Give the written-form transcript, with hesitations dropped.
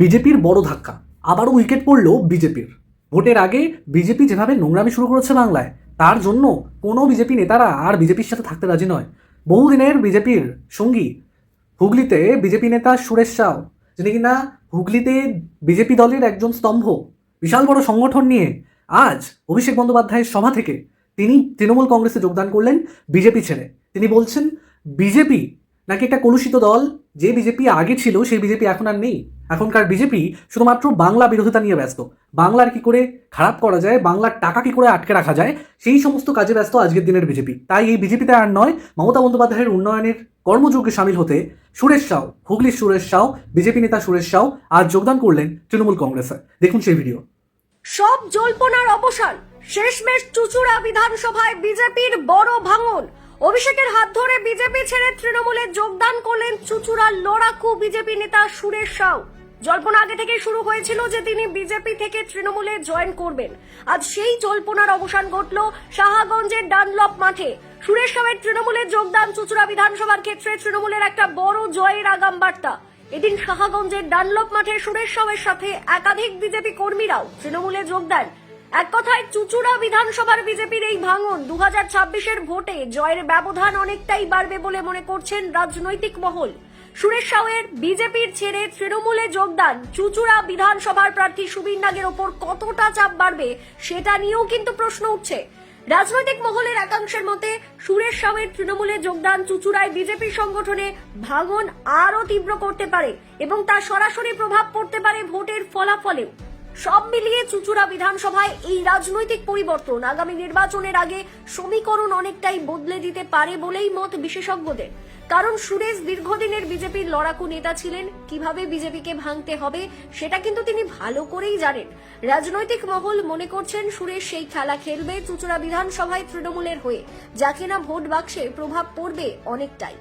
বিজেপির বড় ধাক্কা, আবারও উইকেট পড়ল বিজেপির। ভোটের আগে বিজেপি যেভাবে নোংরামি শুরু করেছে বাংলায়, তার জন্য কোনো বিজেপি নেতারা আর বিজেপির সাথে থাকতে রাজি নয়। বহুদিনের বিজেপির সঙ্গী হুগলিতে বিজেপি নেতা সুরেশ সাউ, যিনি কিনা হুগলিতে বিজেপি দলের একজন স্তম্ভ, বিশাল বড় সংগঠন নিয়ে আজ অভিষেক বন্দ্যোপাধ্যায়ের সভা থেকে তিনি তৃণমূল কংগ্রেসে যোগদান করলেন বিজেপি ছেড়ে। তিনি বলছেন বিজেপি নাকি একটা কলুষিত দল, যে বিজেপি আগে ছিল সেই বিজেপি এখন আর নেই। এখনকার বিজেপি শুধুমাত্র বাংলা বিরোধিতা নিয়ে ব্যস্ত, বাংলার কি করে খারাপ করা যায়, বাংলার টাকা কি করে আটকে রাখা যায়, সেই সমস্ত কাজে ব্যস্ত আজকের দিনের বিজেপি। তাই এই বিজেপিতে আর নয়, মমতা বন্দ্যোপাধ্যায়ের উন্নয়নের কর্মযজ্ঞে সামিল হতে সুরেশ সাউ, হুগলির সুরেশ সাউ, বিজেপি নেতা সুরেশ সাউ আজ যোগদান করলেন তৃণমূল কংগ্রেসে। দেখুন সেই ভিডিও। সব জল্পনার অবসান, শেষমেশ চুচুড়া বিধানসভায় বিজেপির বড় ভাঙন। অভিষেকের হাত ধরে বিজেপি ছেড়ে তৃণমূলে যোগদান করলেন চুচুড়ার লড়াকু বিজেপি নেতা সুরেশ সাউ। জল্পনা আগে থেকে শুরু হয়েছিল যে তিনি বিজেপি থেকে তৃণমূলে জয়েন করবেন। আজ সেই জল্পনার অবসান ঘটল সাহাগঞ্জের ডানলপ মাঠে। সুরেশ সাউয়ের তৃণমূলে যোগদান চুচুড়া বিধানসভার ক্ষেত্রে তৃণমূলের একটা বড় জয়ের আগাম বার্তা। এদিন সাহাগঞ্জের ডানলপ মাঠে সুরেশ সাউয়ের সাথে একাধিক বিজেপি কর্মীরাও তৃণমূলে যোগ দেন। এক কথায় চুচুড়া বিধানসভার বিজেপির এই ভাঙন 2026-এর ভোটে জয়ের ব্যবধান অনেকটাই বাড়বে বলে মনে করছেন রাজনৈতিক মহল। সুরেশ সাউয়ের বিজেপির ছেড়ে তৃণমূলে যোগদান চুচুড়া বিধানসভার প্রার্থী সুবীর নাগের ওপর কতটা চাপ বাড়বে সেটা নিয়েও কিন্তু প্রশ্ন উঠছে। রাজনৈতিক মহলের একাংশের মতে সুরেশ সাউয়ের তৃণমূলে যোগদান চুচুড়ায় বিজেপি সংগঠনে ভাঙন আরও তীব্র করতে পারে এবং তার সরাসরি প্রভাব পড়তে পারে ভোটের ফলাফলেও। সব মিলিয়ে চুচুড়া বিধানসভায় এই রাজনৈতিক পরিবর্তন আগামী নির্বাচনের আগে সমীকরণ অনেকটাই বদলে দিতে পারে বলেই মত বিশেষজ্ঞদের। কারণ সুরেশ দীর্ঘদিনের বিজেপির লড়াকু নেতা ছিলেন, কিভাবে বিজেপিকে ভাঙতে হবে সেটা কিন্তু তিনি ভালো করেই জানেন। রাজনৈতিক মহল মনে করছেন সুরেশ সেই খেলা খেলবে চুচুড়া বিধানসভায় তৃণমূলের হয়ে, যা কিনা ভোট বাক্সে প্রভাব পড়বে অনেকটাই।